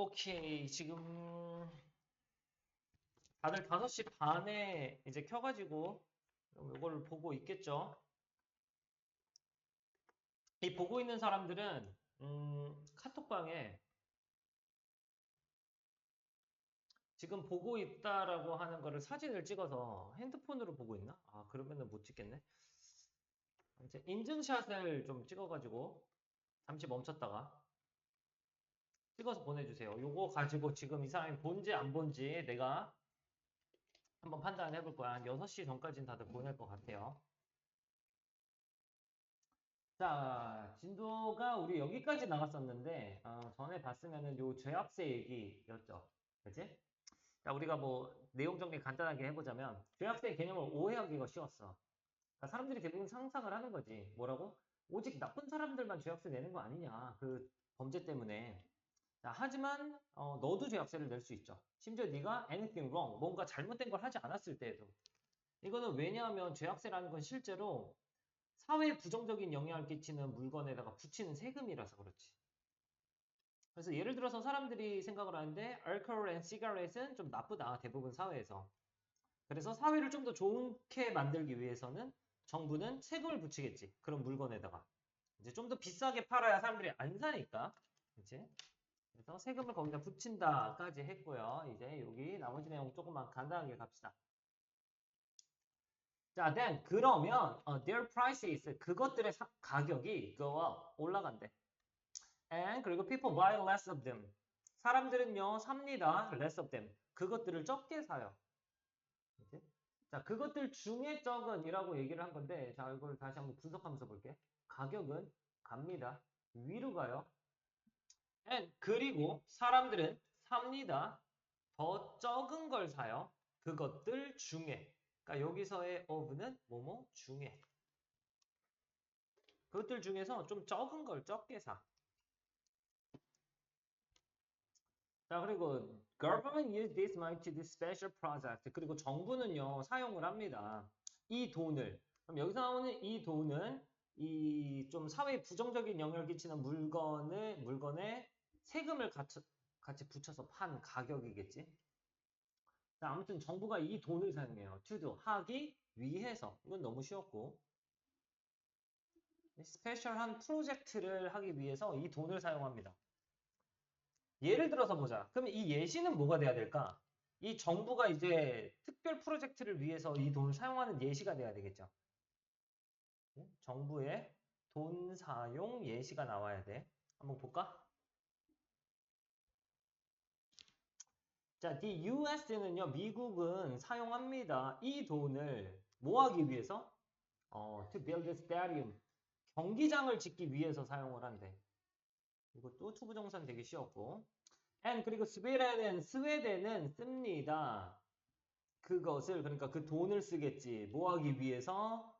오케이. 지금 다들 5시 반에 이제 켜가지고 이걸 보고 있겠죠? 이 보고 있는 사람들은 카톡방에 지금 보고 있다라고 하는 거를 사진을 찍어서 핸드폰으로 보고 있나? 아, 그러면은 못 찍겠네. 이제 인증샷을 좀 찍어가지고 잠시 멈췄다가 찍어서 보내주세요. 요거 가지고 지금 이 사람이 본지 안 본지 내가 한번 판단해 볼 거야. 한 6시 전까지는 다들 보낼 것 같아요. 자, 진도가 우리 여기까지 나왔었는데, 전에 봤으면은 요 죄악세 얘기였죠. 그치? 자, 우리가 뭐, 내용 정리 간단하게 해보자면, 죄악세 개념을 오해하기가 쉬웠어. 그러니까 사람들이 대부분 상상을 하는 거지. 뭐라고? 오직 나쁜 사람들만 죄악세 내는 거 아니냐. 그 범죄 때문에. 자, 하지만, 너도 죄악세를 낼 수 있죠. 심지어 네가 anything wrong, 뭔가 잘못된 걸 하지 않았을 때에도. 이거는 왜냐하면 죄악세라는 건 실제로 사회에 부정적인 영향을 끼치는 물건에다가 붙이는 세금이라서 그렇지. 그래서 예를 들어서 사람들이 생각을 하는데 alcohol and cigarette은 좀 나쁘다, 대부분 사회에서. 그래서 사회를 좀 더 좋게 만들기 위해서는 정부는 세금을 붙이겠지. 그런 물건에다가. 이제 좀 더 비싸게 팔아야 사람들이 안 사니까. 그치? 그래서 세금을 거기다 붙인다까지 했고요. 이제 여기 나머지 내용 조금만 간단하게 갑시다. 자, then 그러면 their prices 그것들의 가격이 go up 올라간대. And 그리고 people buy less of them. 사람들은요 삽니다. less of them. 그것들을 적게 사요. 그치? 자, 그것들 중에 적은이라고 얘기를 한 건데, 자, 이걸 다시 한번 분석하면서 볼게. 가격은 갑니다. 위로 가요. And 그리고 사람들은 삽니다. 더 적은 걸 사요. 그것들 중에. 그러니까 여기서의 of는 뭐뭐 중에. 그것들 중에서 좀 적은 걸 적게 사. 자, 그리고 government use this money to do special project. 그리고 정부는요, 사용을 합니다. 이 돈을. 그럼 여기서 나오는 이 돈은 이 좀 사회에 부정적인 영향을 끼치는 물건에 세금을 같이 붙여서 판 가격이겠지. 자, 아무튼 정부가 이 돈을 사용해요. to do, 하기 위해서. 이건 너무 쉬웠고. 스페셜한 프로젝트를 하기 위해서 이 돈을 사용합니다. 예를 들어서 보자. 그럼 이 예시는 뭐가 돼야 될까? 이 정부가 이제 특별 프로젝트를 위해서 이 돈을 사용하는 예시가 돼야 되겠죠. 정부의 돈 사용 예시가 나와야 돼. 한번 볼까? 자, the US는요, 미국은 사용합니다. 이 돈을 뭐 하기 위해서? to build a stadium. 경기장을 짓기 위해서 사용을 한대. 이것도 투부정사는 되게 쉬웠고. and 그리고 스웨덴은 씁니다. 그것을 그러니까 그 돈을 쓰겠지. 뭐 하기 위해서?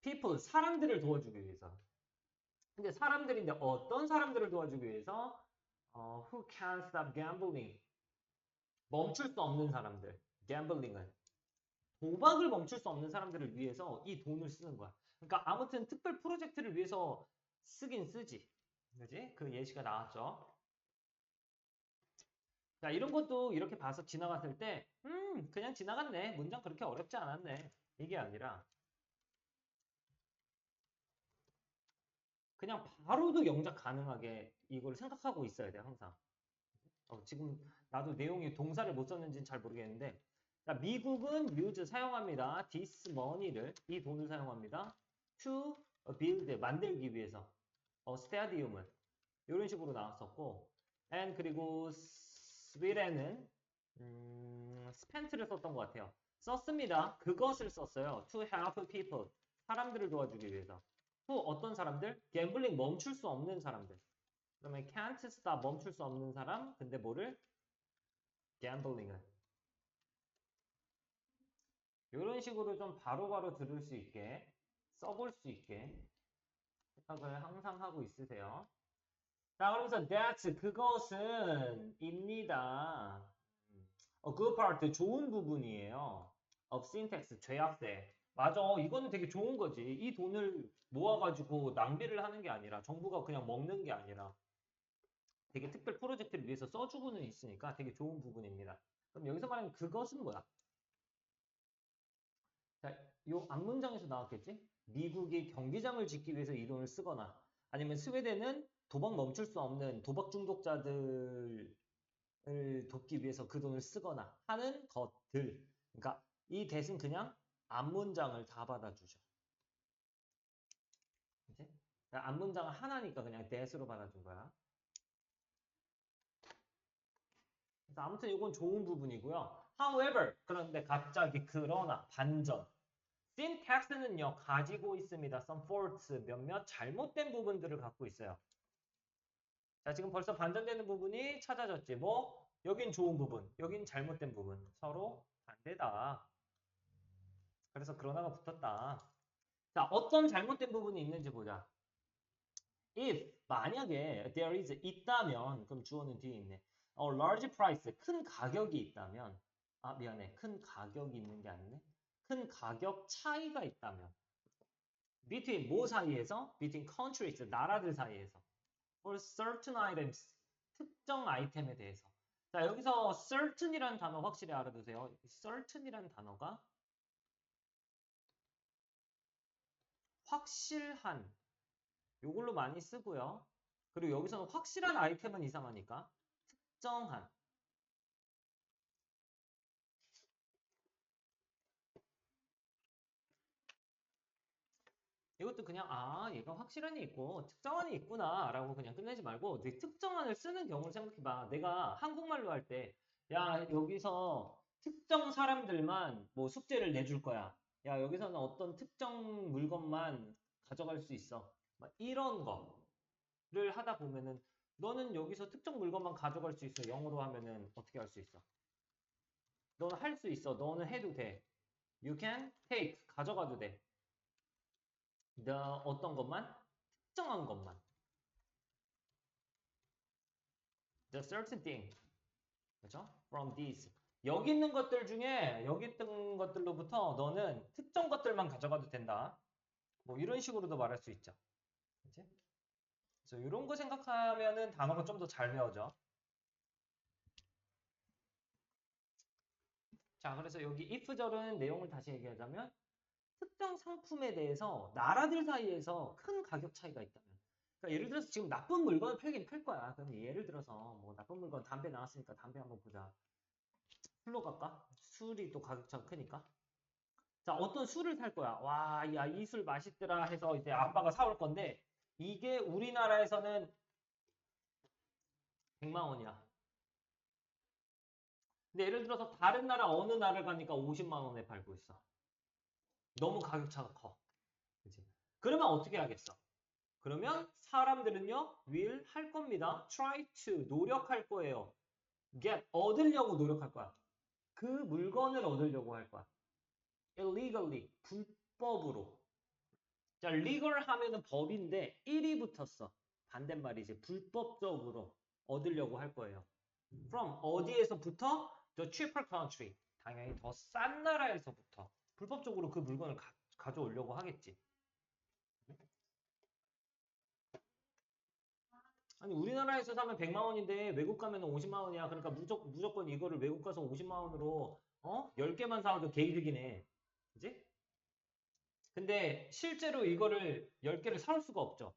people 사람들을 도와주기 위해서. 근데 사람들인데 어떤 사람들을 도와주기 위해서? who can't stop gambling. 멈출 수 없는 사람들. gambling은 도박을 멈출 수 없는 사람들을 위해서 이 돈을 쓰는 거야. 그러니까 아무튼 특별 프로젝트를 위해서 쓰긴 쓰지. 그지? 그 예시가 나왔죠. 자, 이런 것도 이렇게 봐서 지나갔을 때, 그냥 지나갔네. 문장 그렇게 어렵지 않았네. 이게 아니라, 그냥 바로도 영작 가능하게 이걸 생각하고 있어야 돼, 항상. 지금 나도 내용이 동사를 못 썼는지는 잘 모르겠는데, 자, 미국은 use 사용합니다. this money를, 이 돈을 사용합니다. to build, 만들기 위해서. stadium을. 이런 식으로 나왔었고, and 그리고 스웨덴은 spent를 썼던 것 같아요. 썼습니다. 그것을 썼어요. to help people. 사람들을 도와주기 위해서. to 어떤 사람들? gambling 멈출 수 없는 사람들. 그러면 can't stop 멈출 수 없는 사람. 근데 뭐를? gambling을. 이런 식으로 좀 바로바로 들을 수 있게 써볼 수 있게 생각을 항상 하고 있으세요. 자, 그러면서 that's 그것은 입니다. good part 좋은 부분이에요. of syntax 죄악세. 맞아. 이거는 되게 좋은 거지. 이 돈을 모아가지고 낭비를 하는 게 아니라 정부가 그냥 먹는 게 아니라 되게 특별 프로젝트를 위해서 써주고는 있으니까 되게 좋은 부분입니다. 그럼 여기서 말하는 그것은 뭐야? 자, 요 앞문장에서 나왔겠지? 미국이 경기장을 짓기 위해서 이 돈을 쓰거나 아니면 스웨덴은 도박 멈출 수 없는 도박 중독자들을 돕기 위해서 그 돈을 쓰거나 하는 것들. 그러니까 이 대신 그냥 앞문장을 다 받아주죠. 그치? 앞문장은 하나니까 그냥 that으로 받아준 거야. 그래서 아무튼 이건 좋은 부분이고요. However, 그런데 갑자기 그러나 반전. syntax는요, 가지고 있습니다. some faults, 몇몇 잘못된 부분들을 갖고 있어요. 자, 지금 벌써 반전되는 부분이 찾아졌지. 뭐? 여긴 좋은 부분, 여긴 잘못된 부분. 서로 반대다. 그래서 그러나가 붙었다. 자, 어떤 잘못된 부분이 있는지 보자. If, 만약에 there is 있다면, 그럼 주어는 뒤에 있네. large price, 큰 가격이 있다면, 아, 미안해. 큰 가격이 있는 게 아니네. 큰 가격 차이가 있다면. between 뭐 사이에서? between countries, 나라들 사이에서. for certain items, 특정 아이템에 대해서. 자, 여기서 certain이라는 단어 확실히 알아두세요. certain이라는 단어가 확실한, 요걸로 많이 쓰고요. 그리고 여기서는 확실한 아이템은 이상하니까 특정한. 이것도 그냥 얘가 확실한이 있고 특정한이 있구나 라고 그냥 끝내지 말고 내 특정한을 쓰는 경우를 생각해봐. 내가 한국말로 할 때 야 여기서 특정 사람들만 뭐 숙제를 내줄 거야. 야 여기서는 어떤 특정 물건만 가져갈 수 있어. 막 이런 거를 하다 보면은 너는 여기서 특정 물건만 가져갈 수 있어. 영어로 하면은 어떻게 할 수 있어? 너는 할 수 있어. 너는 해도 돼. You can take. 가져가도 돼. 어떤 것만? 특정한 것만. The certain thing. 그죠? From these. 여기 있는 것들 중에 여기 있던 것들로부터 너는 특정 것들만 가져가도 된다. 뭐 이런 식으로도 말할 수 있죠. 그치? 그래서 이런 거 생각하면은 단어가 좀 더 잘 배워져. 자, 그래서 여기 if절은 내용을 다시 얘기하자면 특정 상품에 대해서 나라들 사이에서 큰 가격 차이가 있다면. 그러니까 예를 들어서 지금 나쁜 물건을 팔긴 팔 거야. 그럼 예를 들어서 뭐 나쁜 물건 담배 나왔으니까 담배 한번 보자. 술로 갈까? 술이 또 가격차가 크니까. 자, 어떤 술을 살 거야. 와, 야, 이 술 맛있더라 해서 이제 아빠가 사올 건데 이게 우리나라에서는 100만 원이야. 근데 예를 들어서 다른 나라 어느 나라를 가니까 50만 원에 팔고 있어. 너무 가격차가 커. 그치? 그러면 어떻게 하겠어? 그러면 사람들은요, will 할 겁니다. try to 노력할 거예요. get 얻으려고 노력할 거야. 그 물건을 얻으려고 할 거야. illegally 불법으로. 자, legal 하면은 법인데 1이 붙었어. 반대말이지. 불법적으로 얻으려고 할 거예요. From 어디에서부터? The cheaper country. 당연히 더 싼 나라에서부터. 불법적으로 그 물건을 가져오려고 하겠지. 아니 우리나라에서 사면 100만 원인데 외국 가면 50만 원이야. 그러니까 무조건 이거를 외국 가서 50만 원으로 10개만 사와도 개이득이네. 그지? 근데 실제로 이거를 10개를 사올 수가 없죠.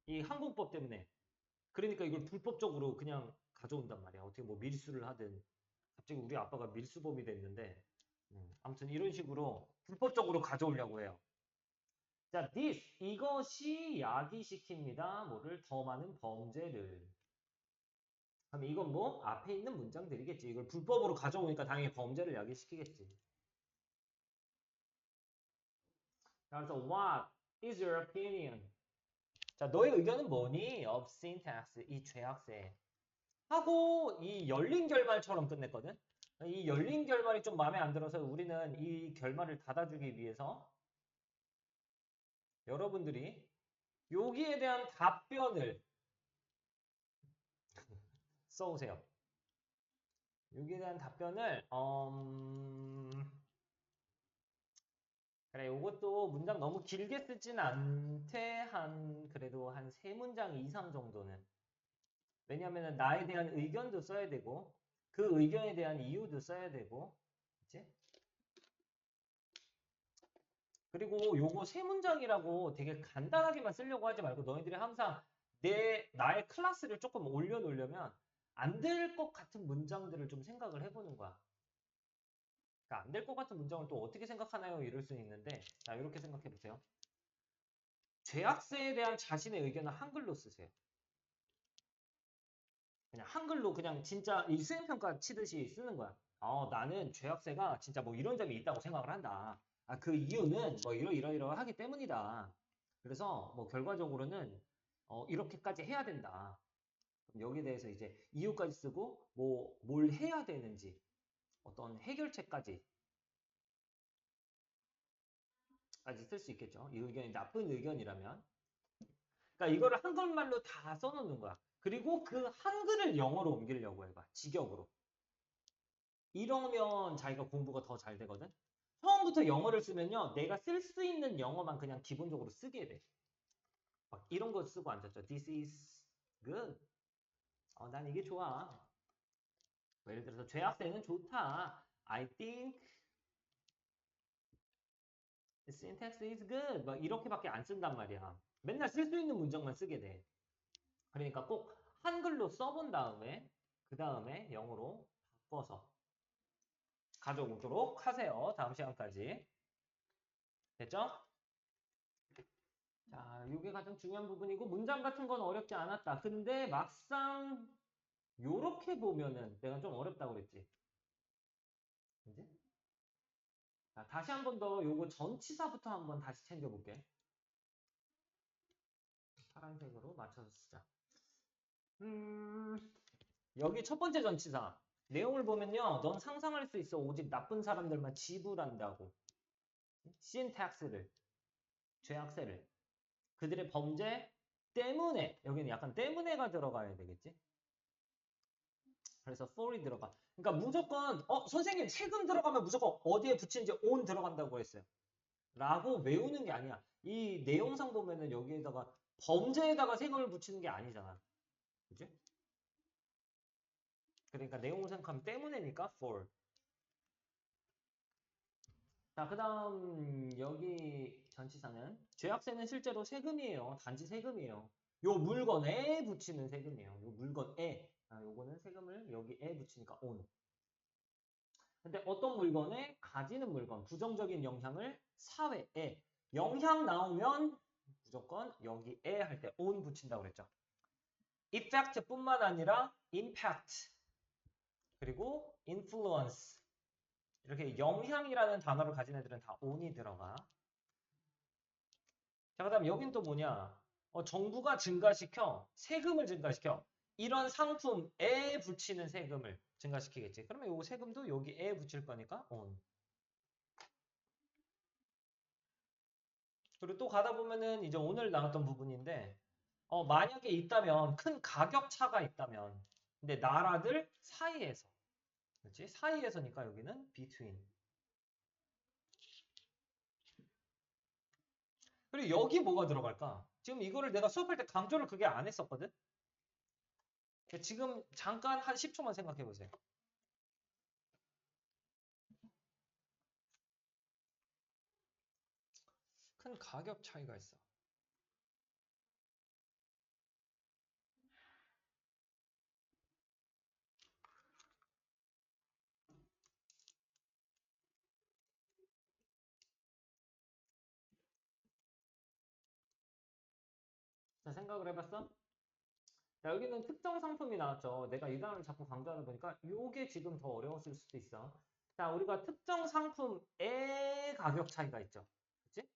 이 항공법 때문에. 그러니까 이걸 불법적으로 그냥 가져온단 말이야. 어떻게 뭐 밀수를 하든. 갑자기 우리 아빠가 밀수범이 됐는데 아무튼 이런 식으로 불법적으로 가져오려고 해요. 자, this 이것이 야기시킵니다. 뭐를 더 많은 범죄를. 그럼 이건 뭐 앞에 있는 문장들이겠지. 이걸 불법으로 가져오니까 당연히 범죄를 야기시키겠지. 자, 그래서 what is your opinion? 자, 너의 의견은 뭐니? of syntax 이 죄악세. 하고 이 열린 결말처럼 끝냈거든. 이 열린 결말이 좀 마음에 안 들어서 우리는 이 결말을 닫아주기 위해서 여러분들이 여기에 대한 답변을 써오세요. 여기에 대한 답변을 그래 요것도 문장 너무 길게 쓰진 않되 그래도 한 3문장 이상 정도는 왜냐하면 나에 대한 의견도 써야 되고 그 의견에 대한 이유도 써야 되고 그치? 그리고 요거 세 문장이라고 되게 간단하게만 쓰려고 하지 말고 너희들이 항상 나의 클래스를 조금 올려놓으려면 안 될 것 같은 문장들을 좀 생각을 해보는 거야. 그러니까 안 될 것 같은 문장을 또 어떻게 생각하나요? 이럴 수 있는데 자 이렇게 생각해 보세요. 죄악세에 대한 자신의 의견을 한글로 쓰세요. 그냥 한글로 그냥 진짜 이 수행평가 치듯이 쓰는 거야. 나는 죄악세가 진짜 뭐 이런 점이 있다고 생각을 한다. 그 이유는 뭐 이러하기 때문이다. 그래서 뭐 결과적으로는 이렇게까지 해야 된다. 그럼 여기에 대해서 이제 이유까지 쓰고 뭐 뭘 해야 되는지 어떤 해결책까지 쓸 수 있겠죠. 이 의견이 나쁜 의견이라면. 그러니까 이거를 한글말로 다 써놓는 거야. 그리고 그 한글을 영어로 옮기려고 해봐. 직역으로. 이러면 자기가 공부가 더 잘 되거든. 처음부터 영어를 쓰면요. 내가 쓸 수 있는 영어만 그냥 기본적으로 쓰게 돼. 막 이런 거 쓰고 앉았죠. This is good. 난 이게 좋아. 뭐 예를 들어서 죄악세는 좋다. I think the syntax is good. 막 이렇게밖에 안 쓴단 말이야. 맨날 쓸 수 있는 문장만 쓰게 돼. 그러니까 꼭 한글로 써본 다음에 그 다음에 영어로 바꿔서 가져오도록 하세요. 다음 시간까지. 됐죠? 자, 이게 가장 중요한 부분이고 문장 같은 건 어렵지 않았다. 근데 막상 요렇게 보면은 내가 좀 어렵다고 그랬지. 그지? 자, 다시 한 번 더 요거 전치사부터 한번 다시 챙겨볼게. 파란색으로 맞춰서 쓰자. 여기 첫 번째 전치사. 내용을 보면요. 넌 상상할 수 있어. 오직 나쁜 사람들만 지불한다고. 신택스를, 죄악세를. 그들의 범죄 때문에, 여기는 약간 때문에가 들어가야 되겠지? 그래서 for이 들어가. 그러니까 무조건, 선생님 세금 들어가면 무조건 어디에 붙이는지 on 들어간다고 했어요. 라고 외우는 게 아니야. 이 내용상 보면은 여기에다가 범죄에다가 세금을 붙이는 게 아니잖아. 그지? 그러니까 내용을 생각하면 때문에니까 for. 자, 그 다음 여기 전치사는 죄악세는 실제로 세금이에요. 단지 세금이에요. 요 물건에 붙이는 세금이에요. 요 물건에. 요거는 세금을 여기에 붙이니까 on. 근데 어떤 물건에 가지는 물건, 부정적인 영향을 사회에 영향 나오면 무조건 여기에 할 때 on 붙인다고 그랬죠. effect뿐만 아니라 impact 그리고 influence 이렇게 영향이라는 단어를 가진 애들은 다 on이 들어가. 자, 그 다음 여긴 또 뭐냐? 정부가 증가시켜 세금을 증가시켜 이런 상품에 붙이는 세금을 증가시키겠지. 그러면 요 세금도 여기에 붙일 거니까 on. 그리고 또 가다 보면은 이제 오늘 나왔던 부분인데 만약에 있다면 큰 가격 차가 있다면 근데 나라들 사이에서 그렇지? 사이에서니까 여기는 between. 그리고 여기 뭐가 들어갈까? 지금 이거를 내가 수업할 때 강조를 그게 안 했었거든? 지금 잠깐 한 10초만 생각해 보세요. 큰 가격 차이가 있어. 자, 생각을 해봤어? 자, 여기는 특정 상품이 나왔죠. 내가 이 단어를 자꾸 강조하다 보니까 이게 지금 더 어려웠을 수도 있어. 자, 우리가 특정 상품의 가격 차이가 있죠. 그치?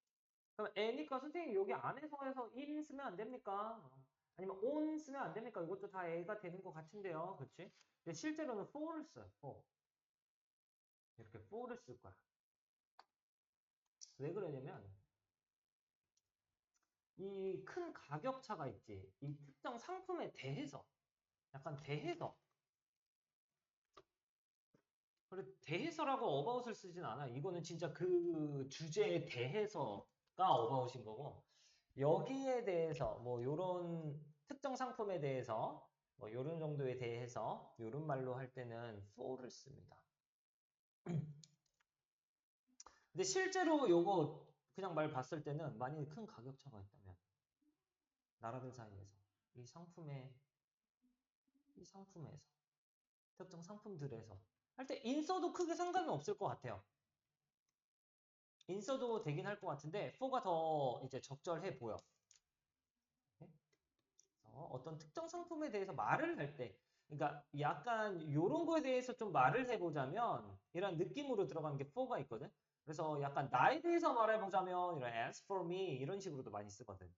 그럼 애니까 선생님 여기 안에서 해서 in 쓰면 안 됩니까? 아니면 on 쓰면 안 됩니까? 이것도 다 애가 되는 것 같은데요. 그치? 근데 실제로는 for를 써요. for. 이렇게 for를 쓸 거야. 왜 그러냐면 이 큰 가격 차가 있지. 이 특정 상품에 대해서 약간 대해서 그래, 대해서라고 어바웃을 쓰진 않아. 이거는 진짜 그 주제에 대해서가 어바웃인 거고 여기에 대해서 뭐 요런 특정 상품에 대해서 뭐 요런 정도에 대해서 요런 말로 할 때는 for를 씁니다. 근데 실제로 요거 그냥 말 봤을 때는 만약에 큰 가격 차가 있다면 나라들 사이에서 이 상품에서 특정 상품들에서 할 때 인서도 크게 상관은 없을 것 같아요. 인서도 되긴 할 것 같은데 for가 더 이제 적절해 보여. 어떤 특정 상품에 대해서 말을 할 때, 그러니까 약간 이런 거에 대해서 좀 말을 해보자면 이런 느낌으로 들어가는 게 for가 있거든. 그래서 약간 나에 대해서 말해보자면 이런 as for me 이런 식으로도 많이 쓰거든.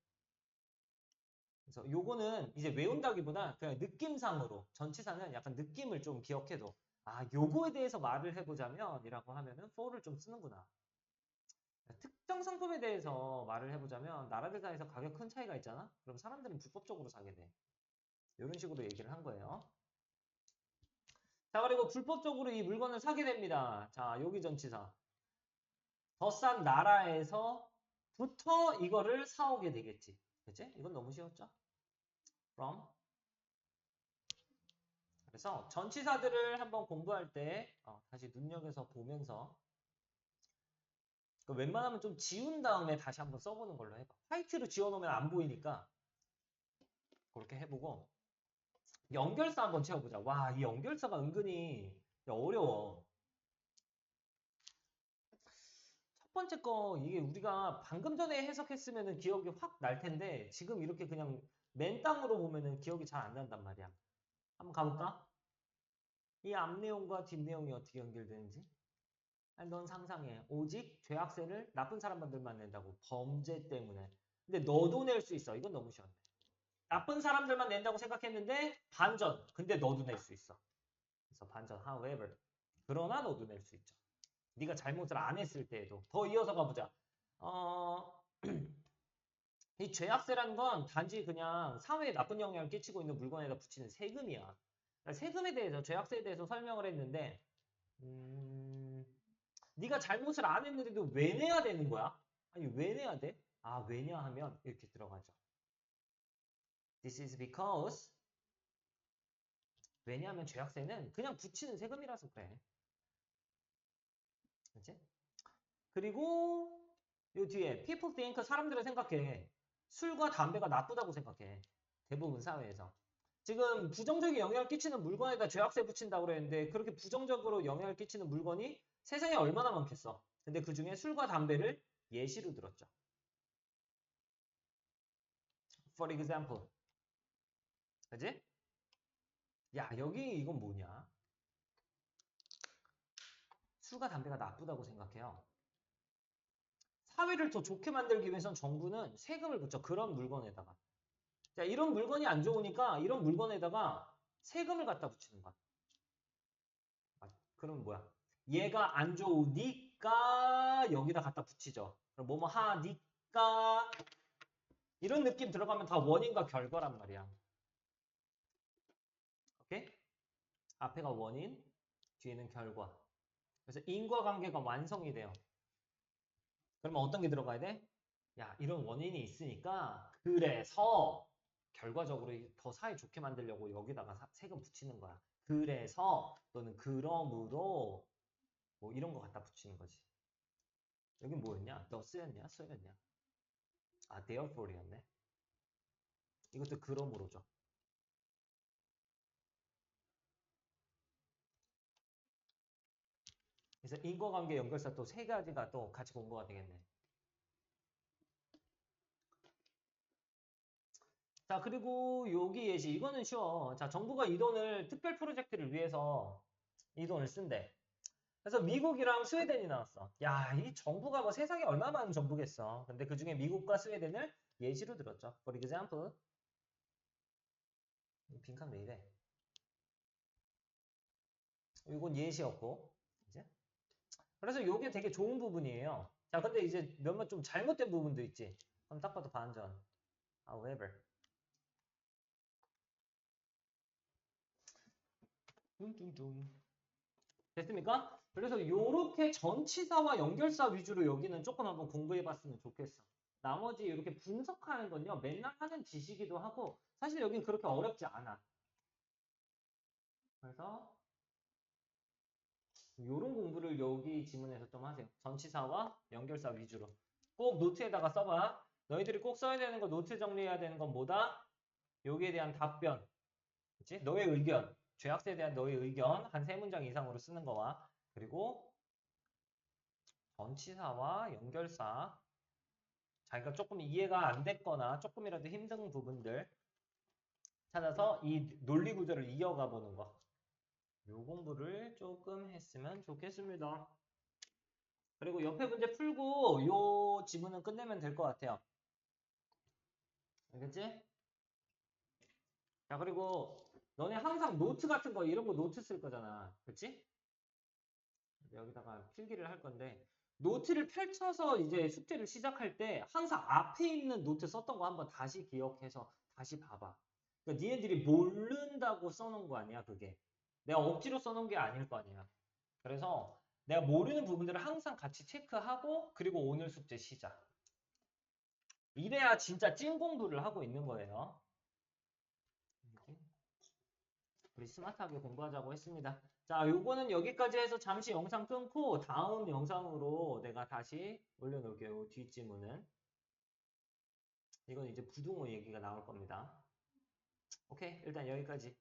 그래서 요거는 이제 외운다기보다 그냥 느낌상으로 전치사는 약간 느낌을 좀 기억해도 아 요거에 대해서 말을 해보자면 이라고 하면은 for를 좀 쓰는구나. 특정 상품에 대해서 말을 해보자면 나라들 사이에서 가격 큰 차이가 있잖아? 그럼 사람들은 불법적으로 사게 돼. 이런 식으로 얘기를 한 거예요. 자, 그리고 불법적으로 이 물건을 사게 됩니다. 자, 여기 전치사. 더 싼 나라에서부터 이거를 사오게 되겠지. 그치? 이건 너무 쉬웠죠? from. 그래서 전치사들을 한번 공부할 때 다시 눈여겨서 보면서 웬만하면 좀 지운 다음에 다시 한번 써보는 걸로 해봐. 화이트로 지워놓으면 안 보이니까 그렇게 해보고 연결사 한번 채워보자. 와, 이 연결사가 은근히 어려워. 첫 번째 거 이게 우리가 방금 전에 해석했으면 기억이 확 날 텐데 지금 이렇게 그냥 맨땅으로 보면은 기억이 잘 안 난단 말이야. 한번 가볼까? 이 앞 내용과 뒷 내용이 어떻게 연결되는지? 아니, 넌 상상해. 오직 죄악세를 나쁜 사람들만 낸다고. 범죄 때문에. 근데 너도 낼 수 있어. 이건 너무 쉬웠네. 나쁜 사람들만 낸다고 생각했는데 반전. 근데 너도 낼 수 있어. 그래서 반전. However. 그러나 너도 낼 수 있죠. 네가 잘못을 안 했을 때에도. 더 이어서 가보자. 어... 이 죄악세라는 건 단지 그냥 사회에 나쁜 영향을 끼치고 있는 물건에다 붙이는 세금이야. 그러니까 세금에 대해서, 죄악세에 대해서 설명을 했는데, 네가 잘못을 안 했는데도 왜 내야 되는 거야? 아니, 왜 내야 돼? 아, 왜냐 하면 이렇게 들어가죠. This is because, 왜냐하면 죄악세는 그냥 붙이는 세금이라서 그래. 그치? 그리고 요 뒤에 people think 사람들은 생각해. 술과 담배가 나쁘다고 생각해. 대부분 사회에서. 지금 부정적인 영향을 끼치는 물건에다 죄악세 붙인다고 그랬는데 그렇게 부정적으로 영향을 끼치는 물건이 세상에 얼마나 많겠어. 근데 그 중에 술과 담배를 예시로 들었죠. For example. 그지? 야, 여기 이건 뭐냐? 술과 담배가 나쁘다고 생각해요. 사회를 더 좋게 만들기 위해선 정부는 세금을 붙여. 그런 물건에다가. 자, 이런 물건이 안 좋으니까 이런 물건에다가 세금을 갖다 붙이는 거야. 그럼 뭐야? 얘가 안 좋으니까 여기다 갖다 붙이죠. 그럼 뭐뭐 하니까 이런 느낌 들어가면 다 원인과 결과란 말이야. 오케이? 앞에가 원인, 뒤에는 결과. 그래서 인과관계가 완성이 돼요. 그러면 어떤 게 들어가야 돼? 야, 이런 원인이 있으니까 그래서 결과적으로 더 사회 좋게 만들려고 여기다가 세금 붙이는 거야. 그래서 또는 그러므로 뭐 이런 거 갖다 붙이는 거지. 여긴 뭐였냐? thus였냐? so였냐? 아, therefore였네. 이것도 그러므로죠. 그래서 인과관계 연결사 또 세 가지가 또 같이 공부가 되겠네. 자, 그리고 여기 예시. 이거는 쉬워. 자, 정부가 이 돈을 특별 프로젝트를 위해서 이 돈을 쓴대. 그래서 미국이랑 스웨덴이 나왔어. 야, 이 정부가 뭐 세상에 얼마나 많은 정부겠어. 근데 그 중에 미국과 스웨덴을 예시로 들었죠. For example. 빈칸 왜 이래? 이건 예시였고. 이제. 그래서 이게 되게 좋은 부분이에요. 자, 근데 이제 몇몇 좀 잘못된 부분도 있지. 그럼 딱 봐도 반전. However. 뚱뚱뚱. 됐습니까? 그래서 이렇게 전치사와 연결사 위주로 여기는 조금 한번 공부해봤으면 좋겠어. 나머지 이렇게 분석하는 건요, 맨날 하는 지식이기도 하고, 사실 여긴 그렇게 어렵지 않아. 그래서 요런 공부를 여기 지문에서 좀 하세요. 전치사와 연결사 위주로. 꼭 노트에다가 써봐. 너희들이 꼭 써야 되는 거, 노트 정리해야 되는 건 뭐다? 여기에 대한 답변. 그치? 너의 의견. 죄악세에 대한 너의 의견. 한 3문장 이상으로 쓰는 거와. 그리고 전치사와 연결사. 자기가 조금 이해가 안 됐거나 조금이라도 힘든 부분들 찾아서 이 논리 구조를 이어가 보는 거. 요 공부를 조금 했으면 좋겠습니다. 그리고 옆에 문제 풀고 요 지문은 끝내면 될 것 같아요. 알겠지? 자, 그리고 너네 항상 노트 같은 거 이런 거 노트 쓸 거잖아. 그치? 여기다가 필기를 할 건데 노트를 펼쳐서 이제 숙제를 시작할 때 항상 앞에 있는 노트 썼던 거 한번 다시 기억해서 다시 봐봐. 그러니까 니네들이 모른다고 써놓은 거 아니야, 그게. 내가 억지로 써놓은 게 아닐 거 아니야. 그래서 내가 모르는 부분들을 항상 같이 체크하고 그리고 오늘 숙제 시작. 이래야 진짜 찐 공부를 하고 있는 거예요. 우리 스마트하게 공부하자고 했습니다. 자, 요거는 여기까지 해서 잠시 영상 끊고 다음 영상으로 내가 다시 올려놓을게요. 뒷지문은. 이건 이제 부등호 얘기가 나올 겁니다. 오케이, 일단 여기까지.